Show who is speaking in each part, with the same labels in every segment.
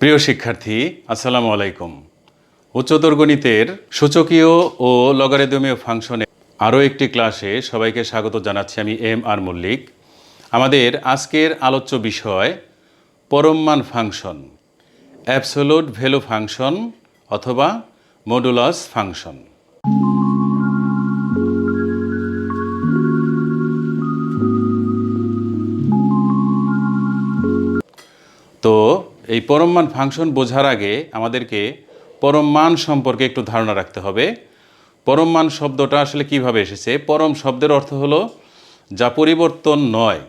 Speaker 1: প্রিয় শিক্ষার্থী, আসসালামু আলাইকুম। উচ্চতর গণিতের সূচকীয় ও লগারিদমীয় ফাংশনে আরও একটি ক্লাসে সবাইকে স্বাগত জানাচ্ছি। আমি এম আর মল্লিক। আমাদের আজকের আলোচ্য বিষয় পরম মান ফাংশন, অ্যাবসোলুট ভ্যালু ফাংশন অথবা মডুলাস ফাংশন। তো এই পরম মান ফাংশন বোঝার আগে আমাদেরকে পরম মান সম্পর্কে একটু ধারণা রাখতে হবে। পরম মান শব্দটা আসলে কিভাবে এসেছে? পরম শব্দের অর্থ হলো যা পরিবর্তন নয়,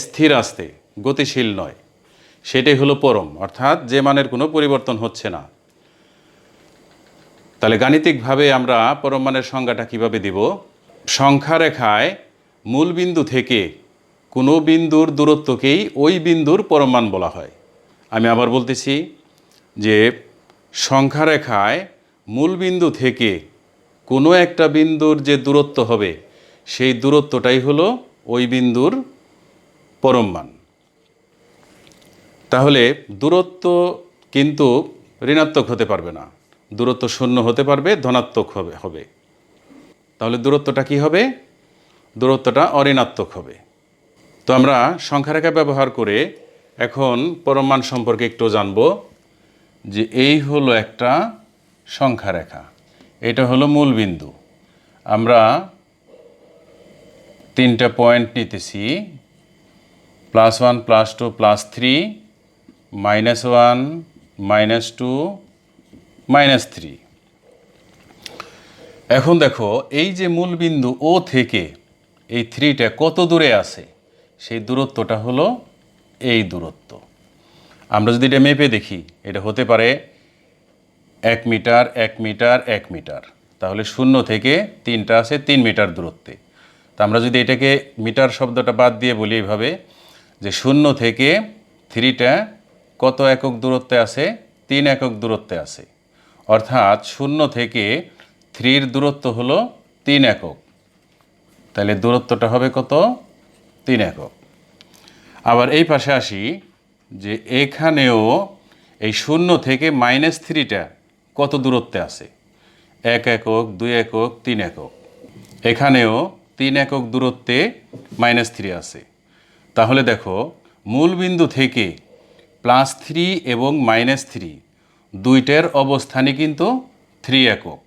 Speaker 1: স্থির আস্তে, গতিশীল নয়, সেটাই হলো পরম, অর্থাৎ যে মানের কোনো পরিবর্তন হচ্ছে না। তাহলে গাণিতিকভাবে আমরা পরম মানের সংজ্ঞাটা কিভাবে দিব? সংখ্যা রেখায় মূল বিন্দু থেকে কোনো বিন্দুর দূরত্বকেই ওই বিন্দুর পরম মান বলা হয়। আমি আবার বলতেছি যে সংখ্যা রেখায় মূল বিন্দু থেকে কোনো একটা বিন্দুর যে দূরত্ব হবে সেই দূরত্বটাই হলো ওই বিন্দুর পরম মান। তাহলে দূরত্ব কিন্তু ঋণাত্মক হতে পারবে না, দূরত্ব শূন্য হতে পারবে, ধনাত্মক হবে। তাহলে দূরত্বটা কি হবে? দূরত্বটা অঋণাত্মক হবে। তো আমরা সংখ্যারেখা ব্যবহার করে এখন পরম মান সম্পর্কে একটু জানব। যে এই হলো একটা সংখ্যারেখা, এটা হলো মূল বিন্দু। আমরা তিনটা পয়েন্ট নিতেছি, +1 +2 +3, -1 -2 -3। এখন দেখো এই যে মূল বিন্দু ও থেকে এই 3টা কত দূরে আছে, সেই দূরত্বটা হলো এই দূরত্ব। আমরা যদি এটা মেপে দেখি, এটা হতে পারে 1 মিটার 1 মিটার 1 মিটার। তাহলে 0 থেকে 3টা আছে 3 মিটার দূরত্বে। তা আমরা যদি এটাকে মিটার শব্দটা বাদ দিয়ে বলি এইভাবে, যে 0 থেকে 3টা কত একক দূরত্বে আছে? 3 একক দূরত্বে আছে। অর্থাৎ 0 থেকে 3-র দূরত্ব হলো 3 একক। তাহলে দূরত্বটা হবে কত? 3 একক। আবার এই পাশে আসি, যে এখানেও এই 0 থেকে -3টা কত দূরত্বে আছে? 1 একক 2 একক 3 একক। এখানেও 3 একক দূরত্বে -3 আছে। তাহলে দেখো মূল বিন্দু থেকে +3 এবং -3 দুইটার অবস্থানই কিন্তু 3 একক।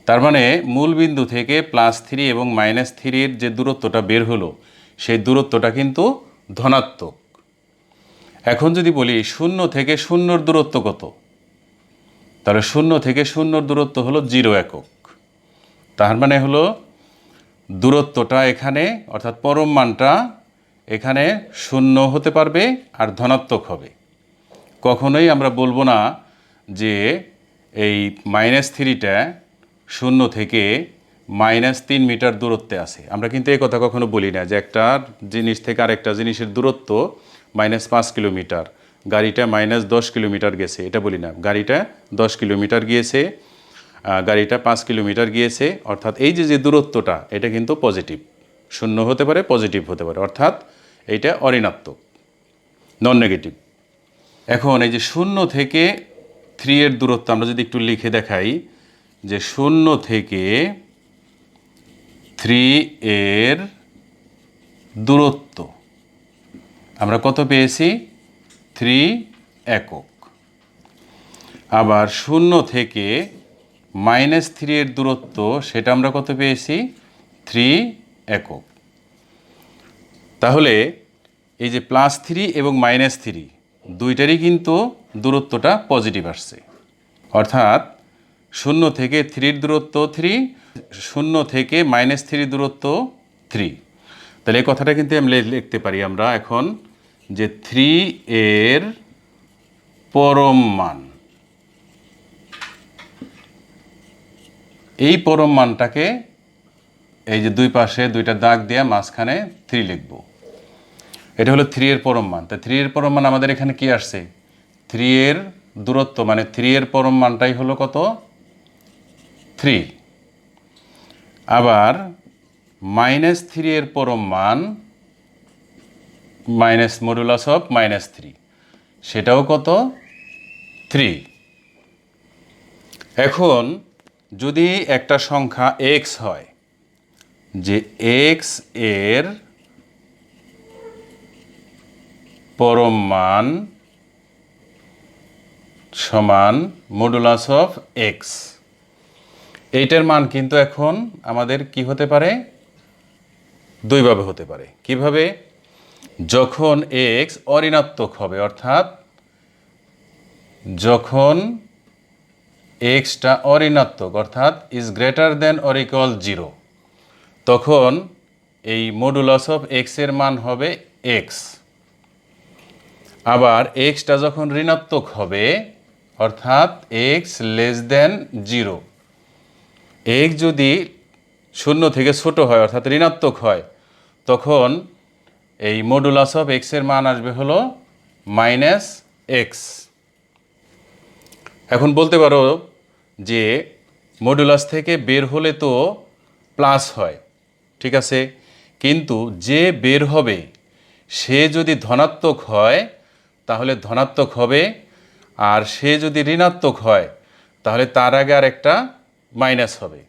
Speaker 1: তার মানে মূল বিন্দু থেকে +3 এবং -3-র যে দূরত্বটা বের হলো, সেই দূরত্বটা কিন্তু ধনাত্মক। এখন যদি বলি 0 থেকে 0-র দূরত্ব কত, তাহলে 0 থেকে 0-র দূরত্ব হলো 0 একক। তার মানে হলো দূরত্বটা এখানে, অর্থাৎ পরম মানটা এখানে 0 হতে পারবে আর ধনাত্মক হবে। কখনোই আমরা বলবো না যে এই -3টা 0 থেকে -3 মিটার দূরত্বে আছে। আমরা কিন্তু এই কথা কখনো বলি না যে একটা জিনিস থেকে আরেকটা জিনিসের দূরত্ব -5 কিলোমিটার, গাড়িটা -10 কিলোমিটার গেছে, এটা বলি না। গাড়িটা 10 কিলোমিটার গিয়েছে, গাড়িটা 5 কিলোমিটার গিয়েছে, অর্থাৎ এই যে দূরত্বটা এটা কিন্তু পজিটিভ, 0 হতে পারে, পজিটিভ হতে পারে, অর্থাৎ এইটা অঋণাত্মক, নন নেগেটিভ। এখন এই যে 0 থেকে 3-এর দূরত্ব আমরা যদি একটু লিখে দেখাই, যে 0 থেকে 3-এর দূরত্ব আমরা কত পেয়েছি? 3 একক। আবার 0 থেকে -3-এর দূরত্ব, সেটা আমরা কত পেয়েছি? 3 একক। তাহলে এই যে +3 এবং -3 দুইটারই কিন্তু দূরত্বটা পজিটিভ আসছে, অর্থাৎ 0 থেকে 3-র দূরত্ব 3, 0 থেকে -3 দূরত্ব 3। তাহলে এই কথাটা কিন্তু আমি লিখতে পারি আমরা এখন, যে 3-এর পরম মান, এই পরম মানটাকে এই যে দুই পাশে দুইটা দাগ দিয়ে মাঝখানে 3 লিখব। এটা হলো 3-এর পরম মান। তা 3-এর পরম মান আমাদের এখানে কি আসছে? 3-এর দূরত্ব মানে 3-এর পরম মানটাই হলো কত? 3। আবার -3-এর পরম মান, মাইনাস মডুলাস অফ -3, সেটাও কত 3। এখন যদি একটা সংখ্যা x হয়, যে x এর পরম মান সমান মডুলাস অফ x, এইটার মান কিন্তু এখন আমাদের কি হতে পারে, দুইভাবে হতে পারে। কিভাবে? যখন x অঋণাত্মক হবে, অর্থাৎ যখন xটা অঋণাত্মক অর্থাৎ is greater than or equal 0, তখন এই মডুলাস অফ x এর মান হবে x। আবার xটা যখন ঋণাত্মক হবে অর্থাৎ x লেস দেন 0, x যদি 0 থেকে ছোট হয় অর্থাৎ ঋণাত্মক হয়, তখন এই মডুলাস অফ x এর মান আসবে হলো -x। এখন বলতে পারো যে মডুলাস থেকে বের হলে তো প্লাস হয়, ঠিক আছে, কিন্তু যে বের হবে সে যদি ধনাত্মক হয় তাহলে ধনাত্মক হবে, আর সে যদি ঋণাত্মক হয় তাহলে তার আগে আর একটা মাইনাস হবে।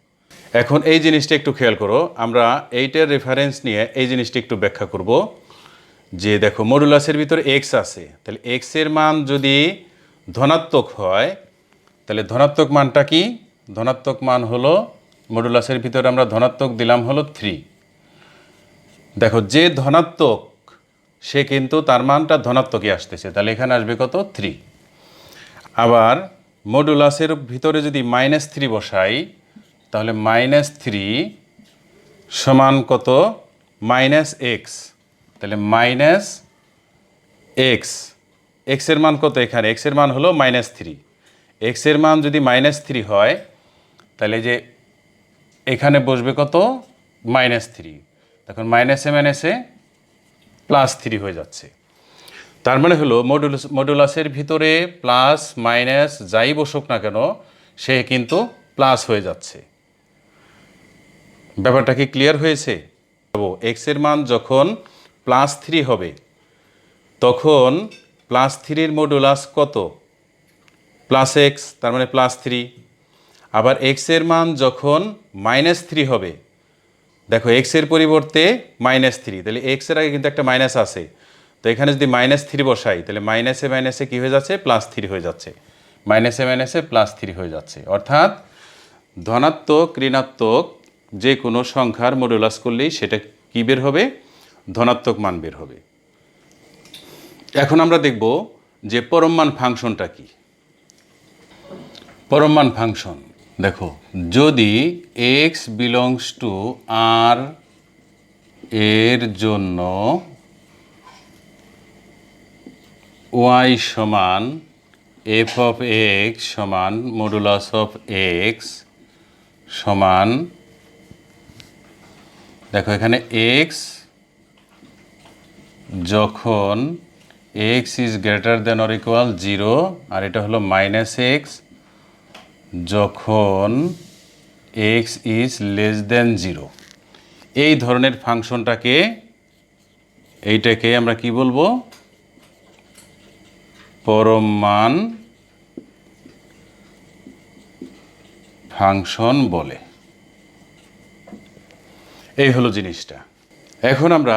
Speaker 1: এখন এই জিনিসটা একটু খেয়াল করো, আমরা এইটার রেফারেন্স নিয়ে এই জিনিসটা একটু ব্যাখ্যা করব। যে দেখো মডুলাসের ভিতরে এক্স আছে, তাহলে এক্স এর মান যদি ধনাত্মক হয় তাহলে ধনাত্মক মানটা কি? ধনাত্মক মান হলো মডুলাসের ভিতরে আমরা ধনাত্মক দিলাম হলো 3। দেখো যে ধনাত্মক সে কিন্তু তার মানটা ধনাত্মকই আসতেছে, তাহলে এখানে আসবে কত 3। আবার মডুলাসের ভিতরে যদি -3 বসাই তাহলে -3 সমান কত? -x, তাহলে -x, x এর মান কত এখানে? x এর মান হলো -3, x এর মান যদি -3 হয় তাহলে যে এখানে বসবে কত? -3, তখন মাইনাসে মাইনাসে +3 হয়ে যাচ্ছে। তার মানে হলো মডুলাসের ভিতরে প্লাস মাইনাস যাই বসুক না কেন সে কিন্তু প্লাস হয়ে যাচ্ছে। ব্যাপারটা কি ক্লিয়ার হয়েছে? এক্স এর মান যখন +3 হবে তখন +3 মডুলাস কত? +x, তার মানে +3। আবার এক্স এর মান যখন -3 হবে, দেখো এক্স এর পরিবর্তে -3, তাহলে এক্স এর আগে কিন্তু একটা মাইনাস আছে, তো এখানে যদি -3 বসাই তাহলে মাইনাসে মাইনাসে কী হয়ে যাচ্ছে? +3 হয়ে যাচ্ছে, মাইনাসে মাইনাসে +3 হয়ে যাচ্ছে। অর্থাৎ ধনাত্মক ঋণাত্মক যে কোনো সংখ্যার মডুলাস করলেই সেটা কী বের হবে? ধনাত্মক মান বের হবে। এখন আমরা দেখব যে পরম মান ফাংশনটা কি। পরম মান ফাংশন দেখো, যদি x বিলংস টু r এর জন্য y সমান f অফ x সমান মডুলাস অফ x সমান, দেখো এখানে x যখন x is greater than or equal 0, আর এটা হলো -x যখন x ইজ লেস দেন 0, এই ধরনের ফাংশনটাকে, এইটাকে আমরা কি বলবো? পরম মান ফাংশন বলে। এই হলো জিনিসটা। এখন আমরা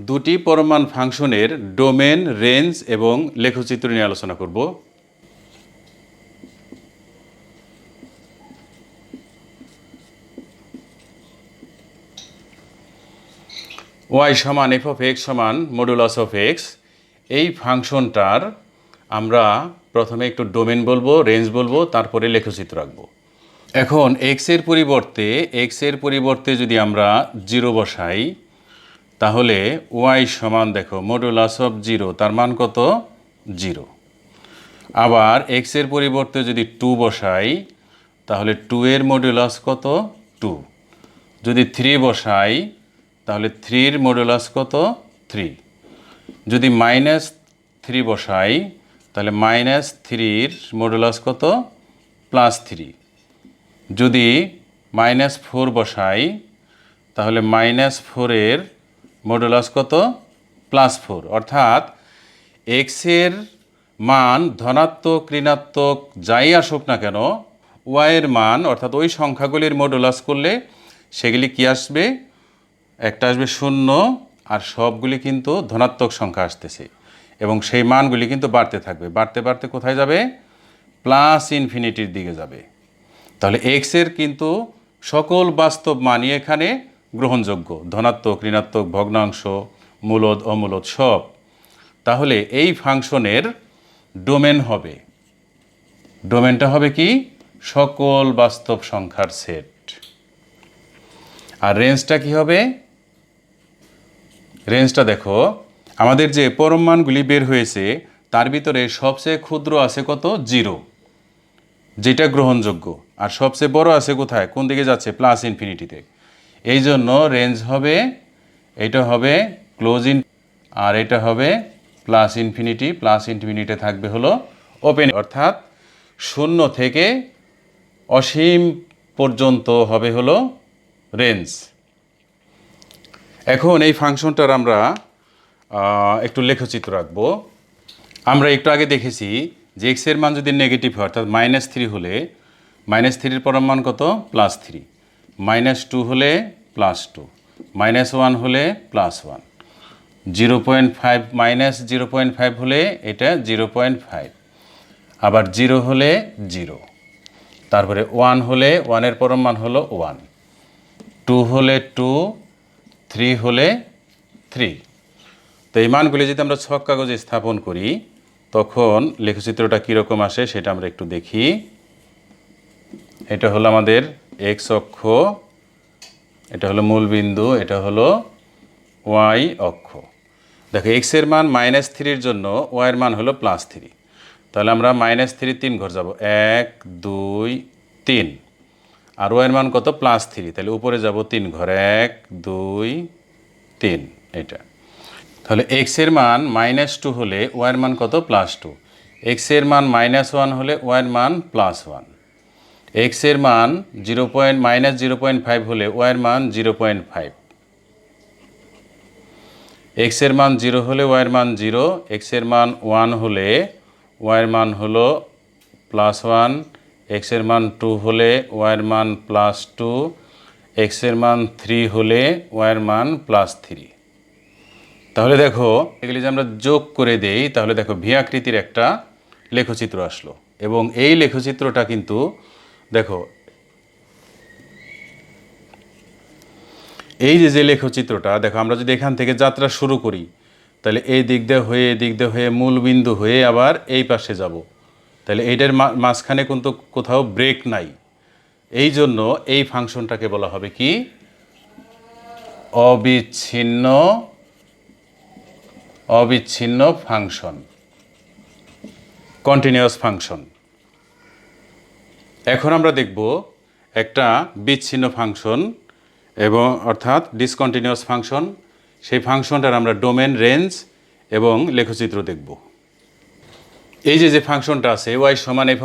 Speaker 1: দুটি পরম মান ফাংশনের ডোমেন, রেঞ্জ এবং লেখচিত্র নিয়ে আলোচনা করব। y সমান f অফ x সমান মডুলাস অফ x, এই ফাংশনটার আমরা প্রথমে একটু ডোমেন বলবো, রেঞ্জ বলবো, তারপরে লেখচিত্র রাখবো। এখন x এর পরিবর্তে যদি আমরা 0 বসাই তাহলে y সমান, দেখো মডুলাস অফ 0, তার মান কত? 0। আবার x এর পরিবর্তে যদি 2 বসাই তাহলে 2 এর মডুলাস কত? 2। যদি 3 বসাই তাহলে 3 এর মডুলাস কত? 3। যদি -3 বসাই তাহলে -3 এর মডুলাস কত? +3। যদি -4 বসাই তাহলে -4 এর মডুলাস কত? +4। অর্থাৎ x এর মান ধনাত্মক ঋণাত্মক যাই আসুক না কেন, ওয়াইয়ের মান অর্থাৎ ওই সংখ্যাগুলির মডুলাস করলে সেগুলি কি আসবে, একটা আসবে শূন্য, আর সবগুলি কিন্তু ধনাত্মক সংখ্যা আসতেছে এবং সেই মানগুলি কিন্তু বাড়তে থাকবে, বাড়তে বাড়তে কোথায় যাবে, প্লাস ইনফিনিটির দিকে যাবে। তাহলে এক্সের কিন্তু সকল বাস্তব মানই এখানে গ্রহণযোগ্য, ধনাত্মক ঋণাত্মক ভগ্নাংশ মূলদ অমূলদ সব। তাহলে এই ফাংশনের ডোমেন হবে, ডোমেনটা হবে কি, সকল বাস্তব সংখ্যার সেট। আর রেঞ্জটা কি হবে, রেঞ্জটা দেখো আমাদের যে পরম মানগুলি বের হয়েছে তার ভিতরে সবচেয়ে ক্ষুদ্র আছে কত, 0, যেটা গ্রহণযোগ্য, আর সবচেয়ে বড় আছে কোথায়, কোন দিকে যাচ্ছে, প্লাস ইনফিনিটিতে। এই জন্য রেঞ্জ হবে, এটা হবে ক্লোজ ইন, আর এটা হবে প্লাস ইনফিনিটি, প্লাস ইনফিনিটি থাকবে হলো ওপেন, অর্থাৎ শূন্য থেকে অসীম পর্যন্ত হবে হলো রেঞ্জ। এখন এই ফাংশনটার আমরা একটু লেখচিত্র রাখবো। আমরা একটু আগে দেখেছি যে এক্সের মান যদি নেগেটিভ হয় অর্থাৎ -3 হলে -3-এর পরম মান কত, +3, -2 হলে +2, -1 হলে +1, 0.5 -0.5 হলে এটা 0.5, আবার 0 হলে 0, তারপরে 1 হলে 1-এর পরম মান হলো 1, 2 হলে 2, 3 হলে 3। তো এই মানগুলি যদি আমরা ছক কাগজে স্থাপন করি তখন লেখচিত্রটা কীরকম আসে সেটা আমরা একটু দেখি। এটা হলো আমাদের এক্স অক্ষ, এটা হলো মূলবিন্দু, এটা হলো ওয়াই অক্ষ। দেখো এক্সের মান -3-এর জন্য ওয়াইয়ের মান হলো +3, তাহলে আমরা -3 3 ঘর যাব, 1 2 3, আর ওয়াইয়ের মান কত, +3, তাহলে উপরে যাব 3 ঘর, 1 2 3, এটা। তাহলে এক্সের মান -2 হলে ওয়াইয়ের মান কত, +2, এক্সের মান -1 হলে ওয়াইয়ের মান +1, এক্সের মান -0.5 হলে ওয়াইয়ের মান 0.5, এক্সের মান 0 হলে ওয়াইয়ের মান 0, এক্সের মান 1 হলে ওয়াইয়ের মান হলো +1, এক্সের মান 2 হলে ওয়াইয়ের মান +2, এক্সের মান 3 হলে ওয়াইয়ের মান +3। তাহলে দেখো এগুলি যে আমরা যোগ করে দেই তাহলে দেখো ভি আকৃতির একটা লেখচিত্র আসলো, এবং এই লেখচিত্রটা কিন্তু দেখো এই যে লেখচিত্রটা দেখো, আমরা যদি এখান থেকে যাত্রা শুরু করি তাহলে এই দিক দিয়ে হয়ে এদিক দিয়ে হয়ে মূল বিন্দু হয়ে আবার এই পাশে যাব, তাহলে এইটার মাঝখানে কিন্তু কোথাও ব্রেক নাই। এই জন্য এই ফাংশনটাকে বলা হবে কি, অবিচ্ছিন্ন অবিচ্ছিন্ন ফাংশন, কন্টিনিউয়াস ফাংশন। এখন আমরা দেখব একটা বিচ্ছিন্ন ফাংশন এবং অর্থাৎ ডিসকন্টিনিউয়াস ফাংশন। সেই ফাংশনটার আমরা ডোমেন, রেঞ্জ এবং লেখচিত্র দেখব। এই যে ফাংশনটা আছে y =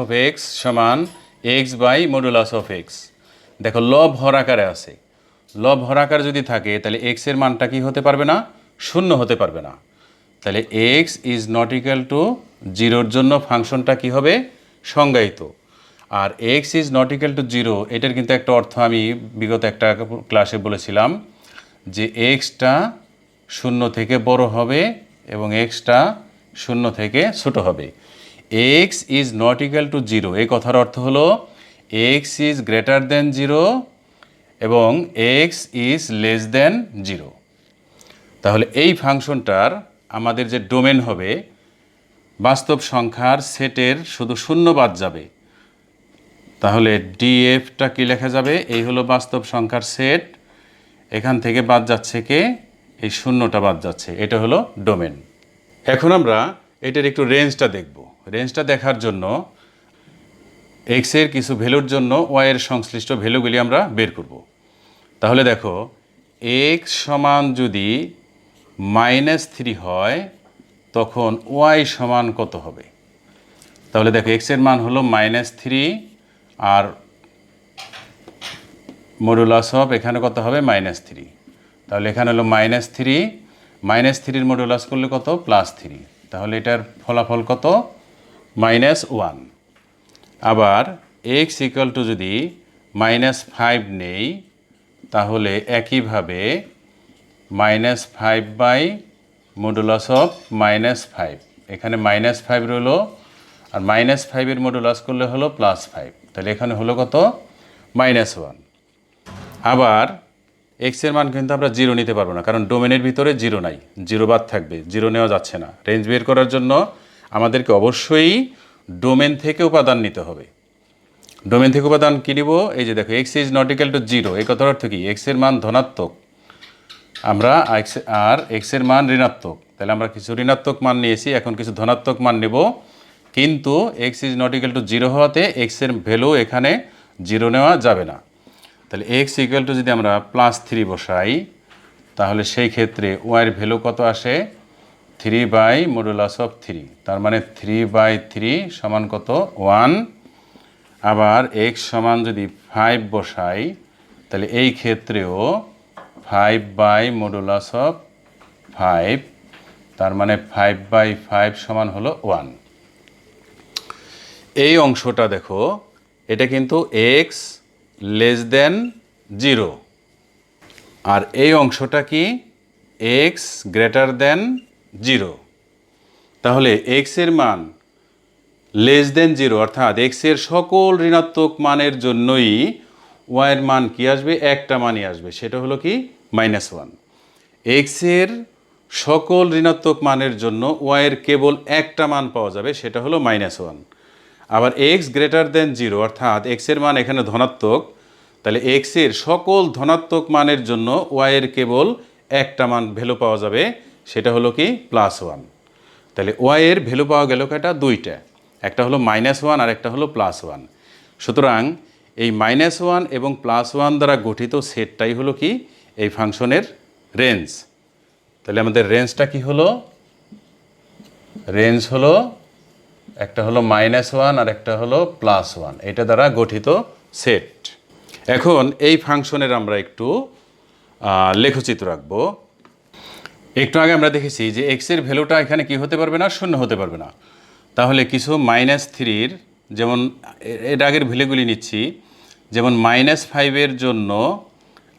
Speaker 1: f(x) = x/mod(x), দেখো লব হর আকারে আছে। লব হর আকার যদি থাকে তাহলে x এর মানটা কি হতে পারবে না, শূন্য হতে পারবে না। তাহলে x ≠ 0-র জন্য ফাংশনটা কি হবে, সংজ্ঞায়িত। আর x ≠ 0 এটার কিন্তু একটা অর্থ আমি বিগত একটা ক্লাসে বলেছিলাম যে এক্সটা 0 থেকে বড় হবে এবং এক্সটা 0 থেকে ছোট হবে। x ≠ 0 এই কথার অর্থ হলো x > 0 এবং x < 0। তাহলে এই ফাংশনটার আমাদের যে ডোমেন হবে, বাস্তব সংখ্যার সেটের শুধু শূন্য বাদ যাবে। তাহলে ডিএফটা কি লেখা যাবে, এই হলো বাস্তব সংখ্যার সেট, এখান থেকে বাদ যাচ্ছে কে, এই শূন্যটা বাদ যাচ্ছে, এটা হলো ডোমেন। এখন আমরা এটার একটু রেঞ্জটা দেখব। রেঞ্জটা দেখার জন্য এক্স এর কিছু ভ্যালুর জন্য ওয়াই এর সংশ্লিষ্ট ভ্যালুগুলি আমরা বের করব। তাহলে দেখো এক্স সমান যদি -3 হয় তখন ওয়াই সমান কত হবে। তাহলে দেখো এক্স এর মান হলো -3 আর মডুলাস অফ এখানে কত হবে, -3, তাহলে এখানে হলো -3, -3-এর মডুলাস করলে কত, +3, তাহলে এটার ফলাফল কত, -1। আবার এক্স ইকুয়াল টু যদি -5 নেই, তাহলে একইভাবে -5 মডুলাস অফ -5, এখানে -5 রইল, আর -5-এর মডুলাস করলে হলো +5, তাহলে এখানে হলো কত? -1। আবার এক্সের মান কিন্তু আমরা 0 নিতে পারবো না, কারণ ডোমেনের ভিতরে 0 নাই, 0 বাদ থাকবে, 0 নেওয়া যাচ্ছে না। রেঞ্জ বের করার জন্য আমাদেরকে অবশ্যই ডোমেন থেকে উপাদান নিতে হবে। ডোমেন থেকে উপাদান কী নিব? এই যে দেখো, x is not equal to 0, এই কথার অর্থ কি? এক্সের মান ধনাত্মক, আমরা আর এক্সের মান ঋণাত্মক, তাহলে আমরা কিছু ঋণাত্মক মান নিয়েছি, এখন কিছু ধনাত্মক মান নেব। কিন্তু x is not equal to 0 হওয়াতে এক্সের ভ্যালু এখানে 0 নেওয়া যাবে না। তাহলে এক্স ইকুয়াল টু যদি আমরা +3 বসাই, তাহলে সেই ক্ষেত্রে ওয়াইয়ের ভ্যালু কত আসে? 3/3, তার মানে 3/3 সমান কত? 1। আবার এক্স সমান যদি 5 বসাই, তাহলে এই ক্ষেত্রেও 5/5, তার মানে 5/5 সমান হলো 1। এই অংশটা দেখো, এটা কিন্তু এক্স <0, আর এই অংশটা কি? এক্স <0। তাহলে এক্সের মান <0, অর্থাৎ এক্সের সকল ঋণাত্মক মানের জন্যই ওয়াইয়ের মান কি আসবে? একটা মানই আসবে, সেটা হলো কি? -1। এক্সের সকল ঋণাত্মক মানের জন্য ওয়াইয়ের কেবল একটা মান পাওয়া যাবে, সেটা হলো -1। আবার এক্স <0, অর্থাৎ এক্সের মান এখানে ধনাত্মক, তাহলে এক্সের সকল ধনাত্মক মানের জন্য ওয়াইয়ের কেবল একটা মান ভ্যালু পাওয়া যাবে, সেটা হলো কি? +1। তাহলে ওয়াইয়ের ভ্যালু পাওয়া গেল কয়টা? দুইটা, একটা হলো -1 আর একটা হলো +1। সুতরাং এই -1 এবং +1 দ্বারা গঠিত সেটটাই হলো কি? এই ফাংশনের রেঞ্জ। তাহলে আমাদের রেঞ্জটা কি হলো? রেঞ্জ হলো একটা হলো -1 আর একটা হলো +1, এটা দ্বারা গঠিত সেট। এখন এই ফাংশনের আমরা একটু লেখচিত্র আঁকবো। একটু আগে আমরা দেখেছি যে এক্সের ভ্যালুটা এখানে কি হতে পারবে না? 0 হতে পারবে না। তাহলে কিছু -3-র, যেমন এর আগের ভ্যালুগুলি নিচ্ছি, যেমন -5-এর জন্য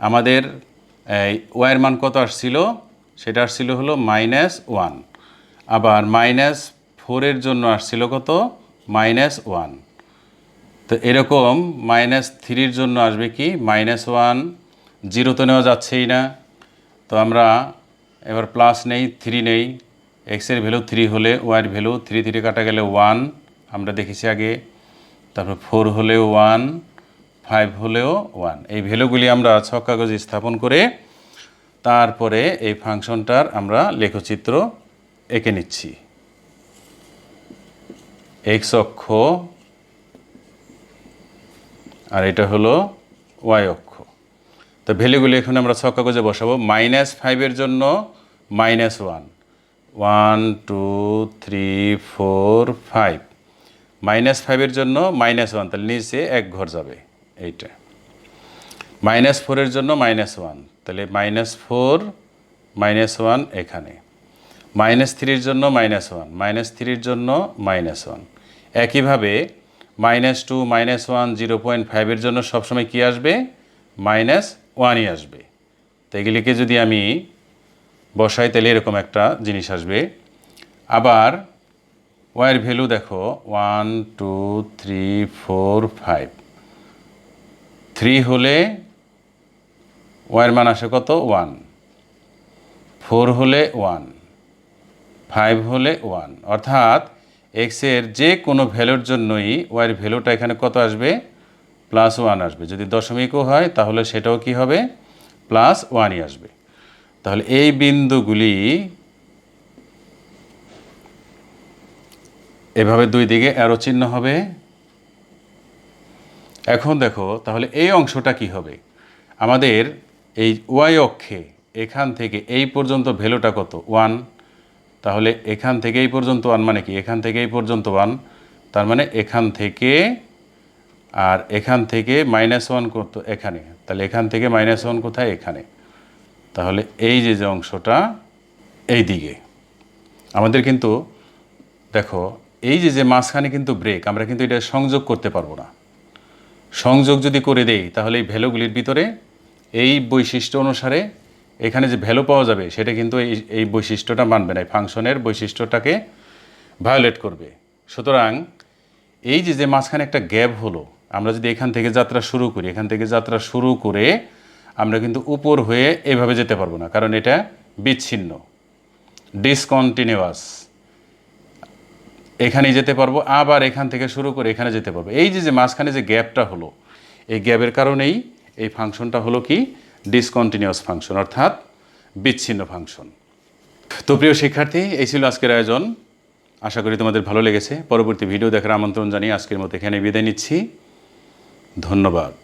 Speaker 1: আমাদের ওয়াইয়ের মান কত আসছিল? সেটা আসছিল হলো -1। আবার -4-এর জন্য আসছিল কত? -1। তো এরকম -3-র জন্য আসবে কি? -1। 0 তো নেওয়া যাচ্ছেই না, তো আমরা এবার প্লাস নেই, 3 নেই। এক্সের ভ্যালু 3 হলে ওয়াইয়ের ভ্যালু 3 কাটা গেলে 1, আমরা দেখেছি আগে। তারপর 4 হলেও 1, 5 হলেও 1। এই ভ্যালুগুলি আমরা ছক কাগজে স্থাপন করে তারপরে এই ফাংশনটার আমরা লেখচিত্র এঁকে নিচ্ছি। এক্স অক্ষ আর এটা হলো ওয়াই অক্ষ। তো ভ্যালুগুলি এখন আমরা ছক কাগজে বসাবো। -5-এর জন্য -1, 1 2 3 4 5। -5-এর জন্য -1, তাহলে নিচে 1 ঘর যাবে এইটা। -4-এর জন্য -1, তাহলে -4 -1 এখানে। -3-র জন্য -1, -3-র জন্য -1। একইভাবে -2 -1 0.5-এর জন্য সবসময় কি আসবে? -1ই আসবে। তো এগুলিকে যদি আমি বসাই, তাহলে এরকম একটা জিনিস আসবে। আবার ওয়াইয়ের ভ্যালু দেখো, 1 2 3 4 5। 3 হলে ওয়াইয়ের মান আসে কত? 1। 4 হলে 1, 5 হলে 1। অর্থাৎ এক্সের যে কোনো ভ্যালুর জন্যই ওয়াইয়ের ভ্যালুটা এখানে কত আসবে? +1 আসবে। যদি দশমিকও হয় তাহলে সেটাও কি হবে? +1ই আসবে। তাহলে এই বিন্দুগুলি এভাবে দুই দিকে অ্যারো চিহ্ন হবে। এখন দেখো, তাহলে এই অংশটা কি হবে? আমাদের এই ওয়াই অক্ষে এখান থেকে এই পর্যন্ত ভ্যালুটা কত? 1। তাহলে এখান থেকে এই পর্যন্ত 1 মানে কি? এখান থেকে এই পর্যন্ত 1, তার মানে এখান থেকে আর এখান থেকে -1 কত? এখানে। তাহলে এখান থেকে -1 কোথায়? এখানে। তাহলে এই যে অংশটা এই দিকে আমাদের কিন্তু দেখো, এই যে মাঝখানে কিন্তু ব্রেক, আমরা কিন্তু এটা সংযোগ করতে পারবো না। সংযোগ যদি করে দেই তাহলে এই ভ্যালুগুলির ভিতরে এই বৈশিষ্ট্য অনুসারে এখানে যে ভ্যালু পাওয়া যাবে সেটা কিন্তু এই বৈশিষ্ট্যটা মানবে না, এই ফাংশনের বৈশিষ্ট্যটাকে ভায়োলেট করবে। সুতরাং এই যে মাঝখানে একটা গ্যাপ হলো, আমরা যদি এখান থেকে যাত্রা শুরু করি, এখান থেকে যাত্রা শুরু করে আমরা কিন্তু উপর হয়ে এভাবে যেতে পারবো না, কারণ এটা বিচ্ছিন্ন, ডিসকন্টিনিউয়াস। এখানেই যেতে পারবো, আবার এখান থেকে শুরু করে এখানে যেতে পারবো। এই যে মাঝখানে যে গ্যাপটা হলো, এই গ্যাপের কারণেই এই ফাংশনটা হলো কি ডিসকন্টিনিউয়াস ফাংশন, অর্থাৎ বিচ্ছিন্ন ফাংশন। তো প্রিয় শিক্ষার্থী, এই ছিল আজকের আয়োজন। আশা করি তোমাদের ভালো লেগেছে। পরবর্তী ভিডিও দেখার আমন্ত্রণ জানিয়ে আজকের মতো এখানে বিদায় নিচ্ছি। ধন্যবাদ।